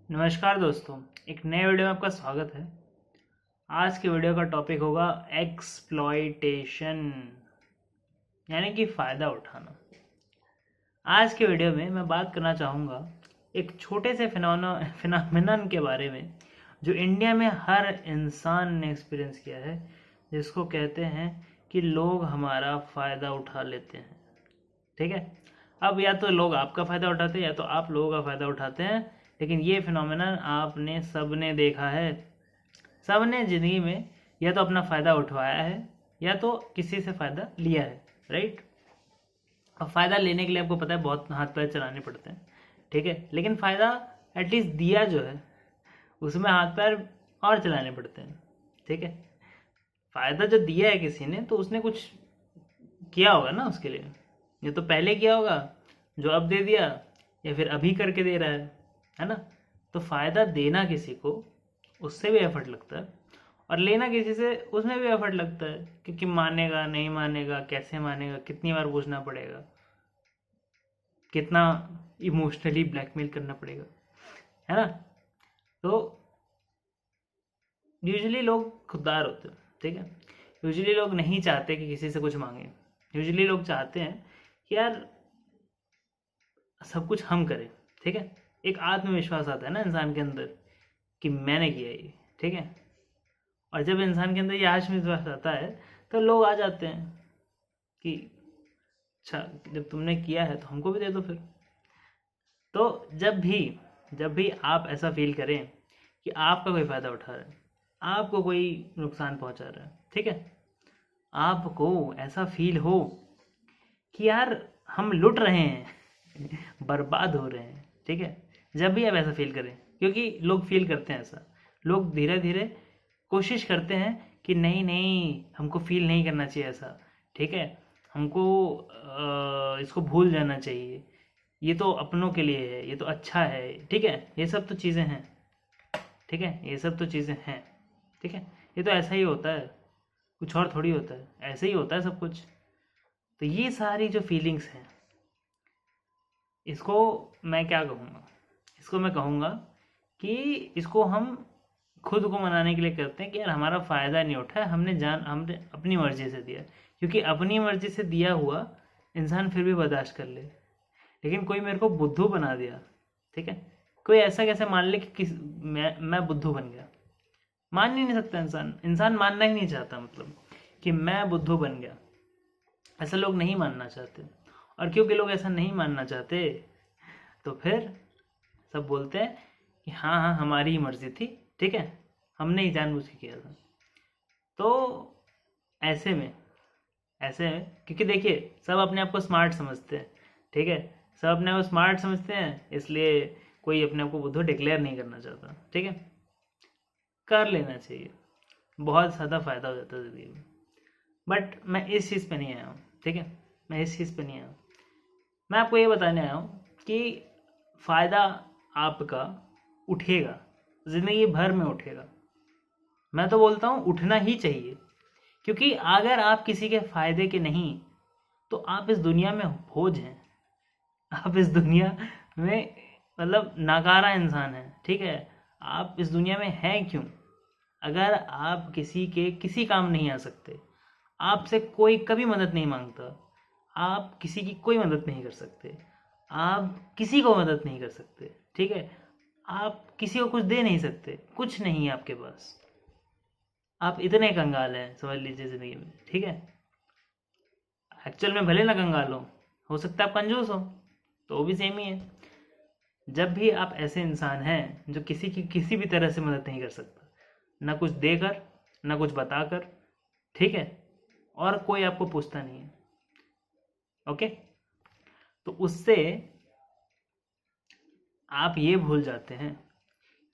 नमस्कार दोस्तों, एक नए वीडियो में आपका स्वागत है। आज के वीडियो का टॉपिक होगा एक्सप्लॉयटेशन, यानी कि फ़ायदा उठाना। आज के वीडियो में मैं बात करना चाहूँगा एक छोटे से फिनोमेनन के बारे में जो इंडिया में हर इंसान ने एक्सपीरियंस किया है, जिसको कहते हैं कि लोग हमारा फ़ायदा उठा लेते हैं। ठीक है, अब या तो लोग आपका फ़ायदा उठाते हैं या तो आप लोगों का फ़ायदा उठाते हैं, लेकिन ये फिनोमेनन आपने सबने देखा है। सबने ज़िंदगी में या तो अपना फ़ायदा उठवाया है या तो किसी से फ़ायदा लिया है, राइट। अब फ़ायदा लेने के लिए आपको पता है बहुत हाथ पैर चलाने पड़ते हैं, ठीक है, लेकिन फ़ायदा एटलीस्ट दिया जो है उसमें हाथ पैर और चलाने पड़ते हैं, ठीक है। फ़ायदा जो दिया है किसी ने तो उसने कुछ किया होगा ना उसके लिए, ये तो पहले किया होगा जो अब दे दिया, या फिर अभी करके दे रहा है ना। तो फ़ायदा देना किसी को उससे भी एफर्ट लगता है और लेना किसी से उसमें भी एफर्ट लगता है, क्योंकि मानेगा नहीं मानेगा, कैसे मानेगा, कितनी बार पूछना पड़ेगा, कितना इमोशनली ब्लैकमेल करना पड़ेगा, है ना। तो यूजुअली लोग खुददार होते हैं, ठीक है। यूजुअली लोग नहीं चाहते कि किसी से कुछ मांगे। यूजुअली लोग चाहते हैं कि यार सब कुछ हम करें, ठीक है। एक आत्मविश्वास आता है ना इंसान के अंदर कि मैंने किया ये, ठीक है। और जब इंसान के अंदर ये आत्मविश्वास आता है तो लोग आ जाते हैं कि अच्छा जब तुमने किया है तो हमको भी दे दो फिर। तो जब भी आप ऐसा फील करें कि आपका कोई फ़ायदा उठा रहा है, आपको कोई नुकसान पहुंचा रहा है, ठीक है, आपको ऐसा फील हो कि यार हम लुट रहे हैं बर्बाद हो रहे हैं, ठीक है, जब भी आप ऐसा फील करें, क्योंकि लोग फील करते हैं ऐसा। लोग धीरे धीरे कोशिश करते हैं कि नहीं नहीं हमको फील नहीं करना चाहिए ऐसा, ठीक है, हमको इसको भूल जाना चाहिए, ये तो अपनों के लिए है, ये तो अच्छा है, ठीक है, ये सब तो चीज़ें हैं, ठीक है, ये सब तो चीज़ें हैं, ठीक है। ये तो ऐसा ही होता है, कुछ और थोड़ी होता है, ऐसे ही होता है सब कुछ। तो ये सारी जो फीलिंग्स हैं, इसको मैं क्या कहूँगा, इसको मैं कहूँगा कि इसको हम खुद को मनाने के लिए करते हैं कि यार हमारा फ़ायदा नहीं उठा है, हमने अपनी मर्ज़ी से दिया। क्योंकि अपनी मर्ज़ी से दिया हुआ इंसान फिर भी बर्दाश्त कर ले, लेकिन कोई मेरे को बुद्धू बना दिया, ठीक है, कोई ऐसा कैसे मान ले कि मैं बुद्धू बन गया। मान ही नहीं सकता इंसान, इंसान मानना ही नहीं चाहता, मतलब कि मैं बुद्धू बन गया, ऐसा लोग नहीं मानना चाहते। और क्योंकि लोग ऐसा नहीं मानना चाहते तो फिर सब बोलते हैं कि हाँ हाँ हमारी ही मर्जी थी, ठीक है, हमने ही जानबूझ के किया था। तो ऐसे में क्योंकि देखिए सब अपने आप को स्मार्ट समझते हैं, ठीक है, सब अपने आप को स्मार्ट समझते हैं, इसलिए कोई अपने आप को बुद्धू डिक्लेयर नहीं करना चाहता, ठीक है। कर लेना चाहिए, बहुत ज़्यादा फ़ायदा हो जाता है ज़िंदगी में। बट मैं इस चीज़ पे नहीं आया हूँ, ठीक है, मैं इस चीज़ पे नहीं आया हूँ। मैं आपको ये बताने आया हूँ कि फ़ायदा आपका उठेगा, ज़िंदगी भर में उठेगा। मैं तो बोलता हूँ उठना ही चाहिए, क्योंकि अगर आप किसी के फ़ायदे के नहीं तो आप इस दुनिया में बोझ हैं। आप इस दुनिया में मतलब नाकारा इंसान है, ठीक है। आप इस दुनिया में हैं क्यों? अगर आप किसी के किसी काम नहीं आ सकते, आपसे कोई कभी मदद नहीं मांगता, आप किसी की कोई मदद नहीं कर सकते, आप किसी को मदद नहीं कर सकते, ठीक है, आप किसी को कुछ दे नहीं सकते, कुछ नहीं है आपके पास, आप इतने कंगाल हैं समझ लीजिए ज़िंदगी में, ठीक है। एक्चुअल में भले ना कंगाल हो सकता है आप कंजूस हो, तो वो भी सेम ही है। जब भी आप ऐसे इंसान हैं जो किसी की किसी भी तरह से मदद नहीं कर सकता, ना कुछ देकर ना कुछ बताकर, ठीक है, और कोई आपको पूछता नहीं है, ओके, तो उससे आप ये भूल जाते हैं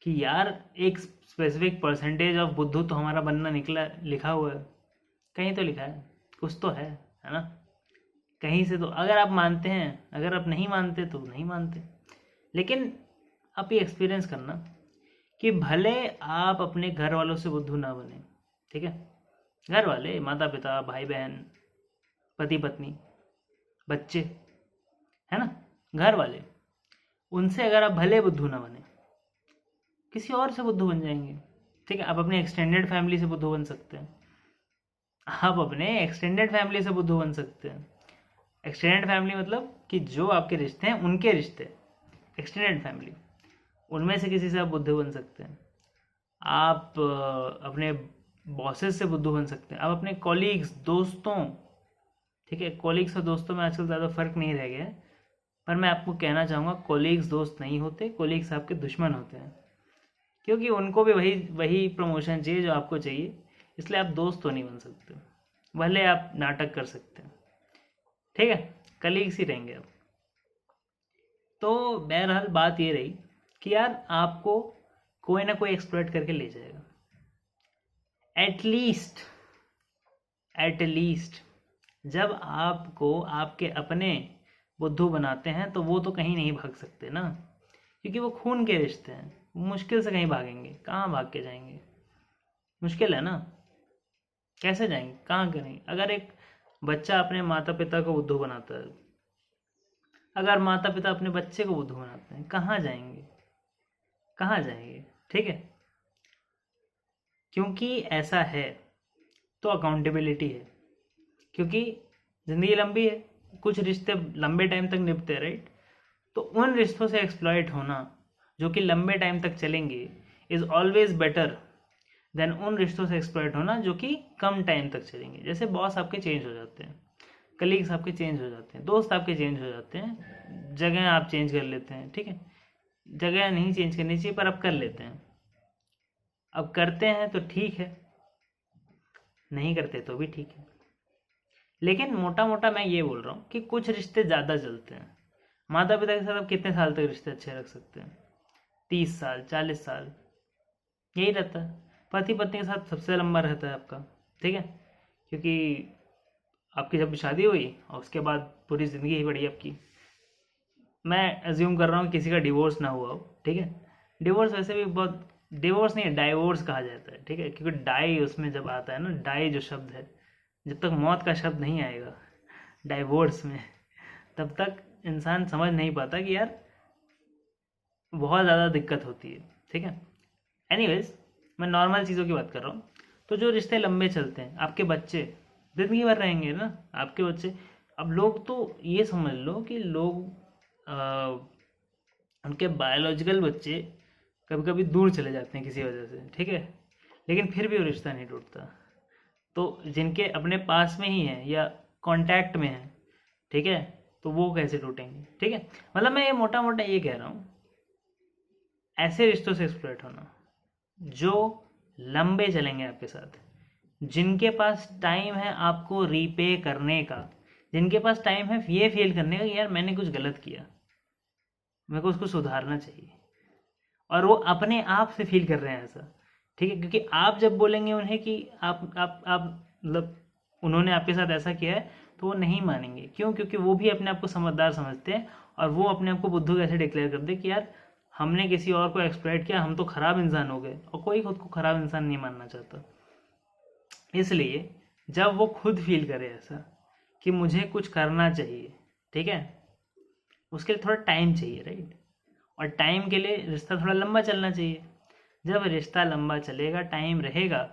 कि यार एक स्पेसिफिक परसेंटेज ऑफ बुद्धू तो हमारा बनना निकला लिखा हुआ है, कहीं तो लिखा है, कुछ तो है ना, कहीं से तो। अगर आप मानते हैं, अगर आप नहीं मानते तो नहीं मानते, लेकिन आप ये एक्सपीरियंस करना कि भले आप अपने घर वालों से बुद्धू ना बने, ठीक है, घर वाले माता पिता भाई बहन पति पत्नी बच्चे, है ना, घर वाले, उनसे अगर आप भले बुद्धू ना बने, किसी और से बुद्धू बन जाएंगे। ठीक है, आप अपने एक्सटेंडेड फैमिली से बुद्धू बन सकते हैं। आप अपने एक्सटेंडेड फैमिली से बुद्धू बन सकते हैं। एक्सटेंडेड फैमिली मतलब कि जो आपके रिश्ते हैं उनके रिश्ते, एक्सटेंडेड फैमिली, उनमें से किसी से आप बुद्धू बन सकते हैं। आप अपने बॉसेस से बुद्धू बन सकते हैं। आप अपने कॉलीग्स, दोस्तों, ठीक है, कॉलीग्स और दोस्तों में आजकल ज़्यादा फर्क नहीं रह गया है, पर मैं आपको कहना चाहूँगा कॉलीग्स दोस्त नहीं होते, कॉलीग्स आपके दुश्मन होते हैं, क्योंकि उनको भी वही वही प्रमोशन चाहिए जो आपको चाहिए, इसलिए आप दोस्त तो नहीं बन सकते, भले आप नाटक कर सकते हैं। ठीक है, कलीग्स ही रहेंगे आप। तो बहरहाल बात ये रही कि यार आपको कोई ना कोई एक्सप्लॉइट करके ले जाएगा, एटलीस्ट जब आपको आपके अपने बुद्धू बनाते हैं तो वो तो कहीं नहीं भाग सकते ना, क्योंकि वो खून के रिश्ते हैं, मुश्किल से कहीं भागेंगे, कहाँ भाग के जाएंगे, मुश्किल है ना, कैसे जाएंगे, कहाँ करेंगे। अगर एक बच्चा अपने माता पिता को बुद्धू बनाता है, अगर माता पिता अपने बच्चे को बुद्धू बनाते हैं, कहाँ जाएंगे, कहाँ जाएंगे। ठीक है, क्योंकि ऐसा है तो अकाउंटेबिलिटी है, क्योंकि ज़िंदगी लंबी है, कुछ रिश्ते लंबे टाइम तक निभते हैं, राइट। तो उन रिश्तों से एक्सप्लॉइट होना जो कि लंबे टाइम तक चलेंगे इज़ ऑलवेज बेटर देन उन रिश्तों से एक्सप्लॉइट होना जो कि कम टाइम तक चलेंगे। जैसे बॉस आपके चेंज हो जाते हैं, कलीग्स आपके चेंज हो जाते हैं, दोस्त आपके चेंज हो जाते हैं, जगह आप चेंज कर लेते हैं। ठीक है, जगह नहीं चेंज करनी चाहिए पर अब कर लेते हैं। अब करते हैं तो ठीक है, नहीं करते तो भी ठीक है, लेकिन मोटा मोटा मैं ये बोल रहा हूँ कि कुछ रिश्ते ज़्यादा चलते हैं। माता पिता के साथ आप कितने साल तक रिश्ते अच्छे रख सकते हैं? 30 साल, 40 साल, यही रहता है। पति पत्नी के साथ सबसे लंबा रहता है आपका, ठीक है, क्योंकि आपकी जब शादी हुई और उसके बाद पूरी ज़िंदगी ही बढ़ी आपकी। मैं एज्यूम कर रहा हूँ किसी का डिवोर्स ना हुआ हो, ठीक है। डिवोर्स वैसे भी बहुत, डिवोर्स नहीं, डाइवोर्स कहा जाता है, ठीक है, क्योंकि डाई उसमें जब आता है ना, डाई जो शब्द है, जब तक मौत का शब्द नहीं आएगा डाइवोर्स में, तब तक इंसान समझ नहीं पाता कि यार बहुत ज़्यादा दिक्कत होती है। ठीक है, एनीवेज मैं नॉर्मल चीज़ों की बात कर रहा हूँ। तो जो रिश्ते लंबे चलते हैं, आपके बच्चे ज़िंदगी भर रहेंगे ना, आपके बच्चे। अब लोग तो ये समझ लो कि लोग उनके बायोलॉजिकल बच्चे कभी कभी दूर चले जाते हैं किसी वजह से, ठीक है, लेकिन फिर भी वो रिश्ता नहीं टूटता। तो जिनके अपने पास में ही हैं या कांटेक्ट में हैं, ठीक है, तो वो कैसे टूटेंगे। ठीक है, मतलब मैं ये मोटा मोटा ये कह रहा हूँ, ऐसे रिश्तों से एक्सप्लॉइट होना जो लंबे चलेंगे आपके साथ, जिनके पास टाइम है आपको रीपे करने का, जिनके पास टाइम है ये फील करने का कि यार मैंने कुछ गलत किया, मेरे को उसको सुधारना चाहिए, और वो अपने आप से फील कर रहे हैं ऐसा। ठीक है, क्योंकि आप जब बोलेंगे उन्हें कि आप मतलब उन्होंने आपके साथ ऐसा किया है, तो वो नहीं मानेंगे। क्यों? क्योंकि वो भी अपने आप को समझदार समझते हैं, और वो अपने आप को बुद्धू कैसे डिक्लेयर कर दे कि यार हमने किसी और को एक्सप्लॉइट किया, हम तो खराब इंसान हो गए, और कोई खुद को खराब इंसान नहीं मानना चाहता। इसलिए जब वो खुद फील करे ऐसा कि मुझे कुछ करना चाहिए, ठीक है, उसके लिए थोड़ा टाइम चाहिए, राइट, और टाइम के लिए रिश्ता थोड़ा लंबा चलना चाहिए। जब रिश्ता लंबा चलेगा, टाइम रहेगा,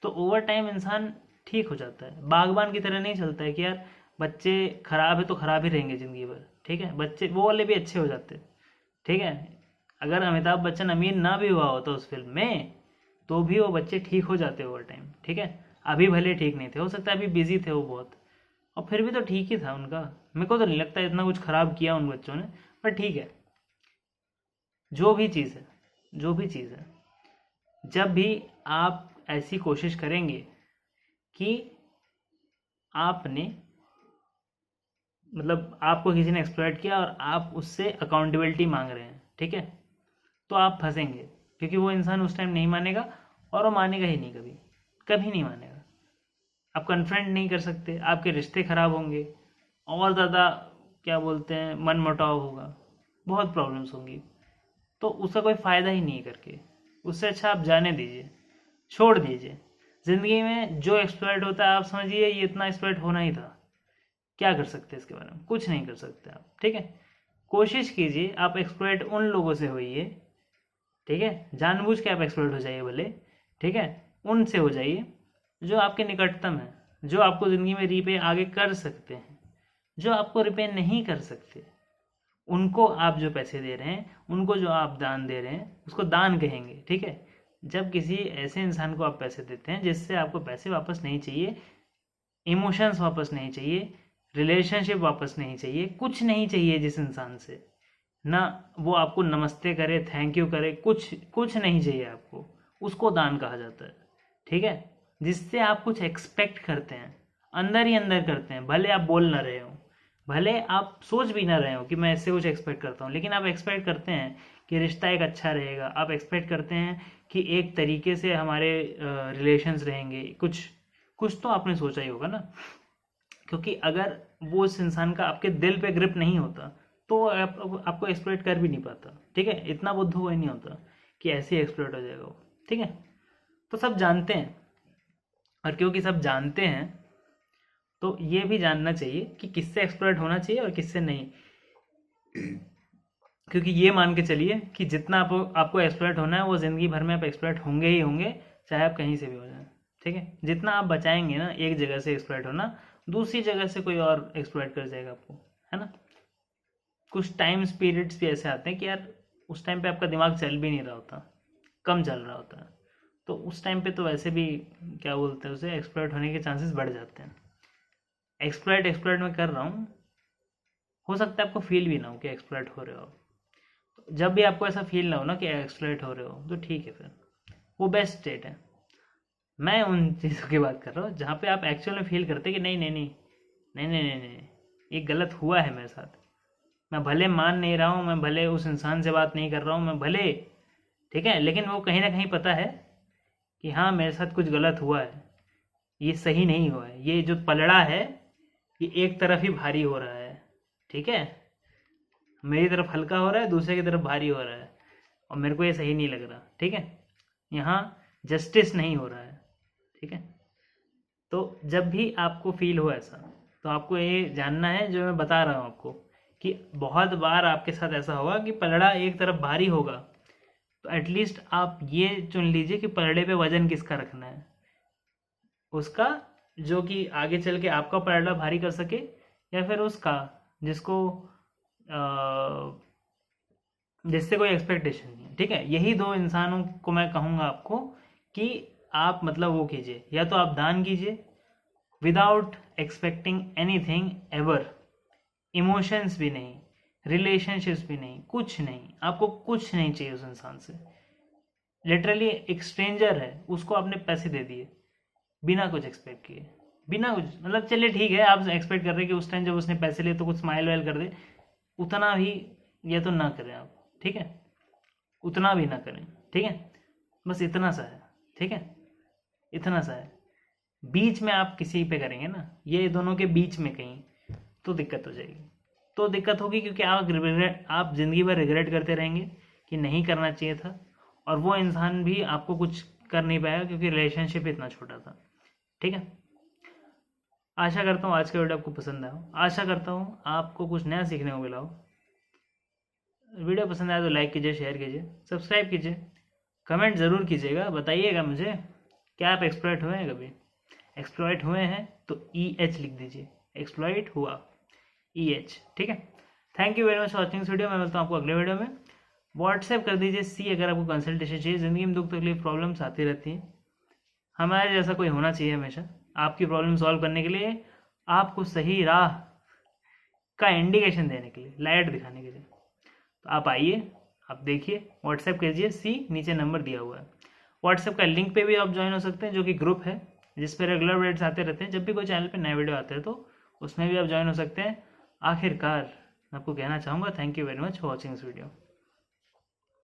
तो ओवर टाइम इंसान ठीक हो जाता है। बागबान की तरह नहीं चलता है कि यार बच्चे खराब है तो खराब ही रहेंगे ज़िंदगी भर, ठीक है, बच्चे वो वाले भी अच्छे हो जाते हैं। ठीक है, अगर अमिताभ बच्चन अमीर ना भी हुआ होता उस फिल्म में, तो भी वो बच्चे ठीक हो जाते ओवर टाइम। ठीक है, अभी भले ठीक नहीं थे, हो सकता है अभी बिजी थे वो बहुत, और फिर भी तो ठीक ही था उनका। मेरे को तो नहीं लगता इतना कुछ खराब किया उन बच्चों ने, पर ठीक है, जो भी चीज़ है, जो भी चीज़ है, जब भी आप ऐसी कोशिश करेंगे कि आपने मतलब आपको किसी ने एक्सप्लॉइट किया और आप उससे अकाउंटेबिलिटी मांग रहे हैं, ठीक है, तो आप फंसेंगे, क्योंकि वो इंसान उस टाइम नहीं मानेगा, और वो मानेगा ही नहीं, कभी कभी नहीं मानेगा। आप कन्फ्रंट नहीं कर सकते, आपके रिश्ते खराब होंगे, और ज़्यादा क्या बोलते हैं मनमुटाव होगा, बहुत प्रॉब्लम्स होंगी, तो उसका कोई फ़ायदा ही नहीं है करके। उससे अच्छा आप जाने दीजिए, छोड़ दीजिए। ज़िंदगी में जो एक्सप्लॉइट होता है, आप समझिए ये इतना एक्सप्लॉइट होना ही था, क्या कर सकते हैं इसके बारे में? कुछ नहीं कर सकते आप। ठीक है, कोशिश कीजिए आप एक्सप्लॉइट उन लोगों से होइए, ठीक है, जानबूझ के आप एक्सप्लॉइट हो जाइए भले, ठीक है, उनसे हो जाइए जो आपके निकटतम है, जो आपको ज़िंदगी में रीपे आगे कर सकते हैं। जो आपको रिपे नहीं कर सकते उनको आप जो पैसे दे रहे हैं, उनको जो आप दान दे रहे हैं, उसको दान कहेंगे, ठीक है। जब किसी ऐसे इंसान को आप पैसे देते हैं जिससे आपको पैसे वापस नहीं चाहिए, इमोशंस वापस नहीं चाहिए, रिलेशनशिप वापस नहीं चाहिए, कुछ नहीं चाहिए जिस इंसान से, ना वो आपको नमस्ते करे, थैंक यू करे, कुछ नहीं चाहिए आपको, उसको दान कहा जाता है, ठीक है। जिससे आप कुछ एक्सपेक्ट करते हैं, अंदर ही अंदर करते हैं, भले आप बोल ना रहे हो, भले आप सोच भी ना रहे हो कि मैं इससे कुछ एक्सपेक्ट करता हूँ, लेकिन आप एक्सपेक्ट करते हैं कि रिश्ता एक अच्छा रहेगा, आप एक्सपेक्ट करते हैं कि एक तरीके से हमारे रिलेशंस रहेंगे, कुछ तो आपने सोचा ही होगा ना। क्योंकि अगर वो उस इंसान का आपके दिल पे ग्रिप नहीं होता तो आपको एक्सप्लॉइट कर भी नहीं पाता, ठीक है। इतना बुद्धू कोई नहीं होता कि ऐसे ही एक्सप्लॉइट हो जाएगा वो, ठीक है। तो सब जानते हैं, और क्योंकि सब जानते हैं तो ये भी जानना चाहिए कि किससे एक्सप्लॉइट होना चाहिए और किससे नहीं। क्योंकि ये मान के चलिए कि जितना आपको एक्सप्लॉइट होना है वो ज़िंदगी भर में आप एक्सप्लॉइट होंगे ही होंगे, चाहे आप कहीं से भी हो जाए, ठीक है। जितना आप बचाएंगे ना एक जगह से एक्सप्लॉइट होना, दूसरी जगह से कोई और एक्सप्लॉइट कर जाएगा आपको, है ना। कुछ टाइम पीरियड्स भी ऐसे आते हैं कि यार उस टाइम पे आपका दिमाग चल भी नहीं रहा होता, कम चल रहा होता है, तो उस टाइम पे तो वैसे भी क्या बोलते हैं उसे, एक्सप्लॉइट होने के चांसेस बढ़ जाते हैं। एक्सप्लॉइट मैं कर रहा हूँ, हो सकता है आपको फील भी ना हो कि एक्सप्लॉइट हो रहे हो। तो जब भी आपको ऐसा फील ना हो ना कि एक्सप्लॉइट हो रहे हो, तो ठीक है, फिर वो बेस्ट स्टेट है। मैं उन चीज़ों की बात कर रहा हूँ जहाँ पे आप एक्चुअल में फील करते कि नहीं नहीं नहीं नहीं नहीं नहीं नहीं, ये गलत हुआ है मेरे साथ, मैं भले मान नहीं रहा हूँ, मैं भले उस इंसान से बात नहीं कर रहा हूँ, मैं भले, ठीक है, लेकिन वो कहीं ना कहीं पता है कि हाँ मेरे साथ कुछ गलत हुआ है, ये सही नहीं हुआ है, ये जो पलड़ा है ये एक तरफ ही भारी हो रहा है, ठीक है, मेरी तरफ हल्का हो रहा है, दूसरे की तरफ भारी हो रहा है, और मेरे को ये सही नहीं लग रहा, ठीक है, यहाँ जस्टिस नहीं हो रहा है, ठीक है। तो जब भी आपको फील हो ऐसा, तो आपको ये जानना है जो मैं बता रहा हूँ आपको, कि बहुत बार आपके साथ ऐसा होगा कि पलड़ा एक तरफ भारी होगा, तो एटलीस्ट आप ये चुन लीजिए कि पलड़े पे वजन किसका रखना है, उसका जो कि आगे चल के आपका पलड़ा भारी कर सके, या फिर उसका जिससे कोई एक्सपेक्टेशन नहीं है, ठीक है। यही दो इंसानों को मैं कहूँगा आपको कि आप मतलब वो कीजिए, या तो आप दान कीजिए without expecting anything ever, emotions भी नहीं, रिलेशनशिप्स भी नहीं, कुछ नहीं, आपको कुछ नहीं चाहिए उस इंसान से। लिटरली एक स्ट्रेंजर है, उसको आपने पैसे दे दिए बिना कुछ एक्सपेक्ट किए, बिना कुछ, मतलब चलिए ठीक है आप एक्सपेक्ट कर रहे हैं कि उस टाइम जब उसने पैसे लिए तो कुछ स्माइल वाइल कर दे, उतना भी ये तो ना करें आप, ठीक है, उतना भी ना करें, ठीक है, बस इतना सा है, ठीक है, इतना सा है। बीच में आप किसी पे करेंगे ना, ये दोनों के बीच में कहीं, तो दिक्कत हो जाएगी, तो दिक्कत होगी, क्योंकि आप ज़िंदगी भर रिग्रेट करते रहेंगे कि नहीं करना चाहिए था, और वो इंसान भी आपको कुछ कर नहीं पाएगा क्योंकि रिलेशनशिप इतना छोटा था, ठीक है। आशा करता हूँ आज का वीडियो आपको पसंद आया हो, आशा करता हूँ आपको कुछ नया सीखने को मिला हो। वीडियो पसंद आया तो लाइक कीजिए, शेयर कीजिए, सब्सक्राइब कीजिए, कमेंट ज़रूर कीजिएगा, बताइएगा मुझे क्या आप एक्सप्लॉइट हुए हैं, कभी एक्सप्लॉइट हुए हैं तो EH लिख दीजिए, एक्सप्लॉइट हुआ EH, ठीक है। Thank you very much for watching this video, मैं मिलता हूँ आपको अगले वीडियो में। व्हाट्सएप कर दीजिए C अगर आपको कंसल्टेशन चाहिए, ज़िंदगी में दुख तकलीफ प्रॉब्लम्स आती रहती हैं, हमारे जैसा कोई होना चाहिए हमेशा आपकी प्रॉब्लम सॉल्व करने के लिए, आपको सही राह का इंडिकेशन देने के लिए, लाइट दिखाने के लिए। तो आप आइए, आप देखिए, व्हाट्सएप कीजिए, C नीचे नंबर दिया हुआ है। व्हाट्सएप का लिंक पे भी आप ज्वाइन हो सकते हैं, जो कि ग्रुप है जिस पे रेगुलर अपडेट्स आते रहते हैं, जब भी कोई चैनल पे नए वीडियो आते हैं तो उसमें भी आप ज्वाइन हो सकते हैं। आखिरकार मैं आपको कहना चाहूँगा, thank you very much for watching this video.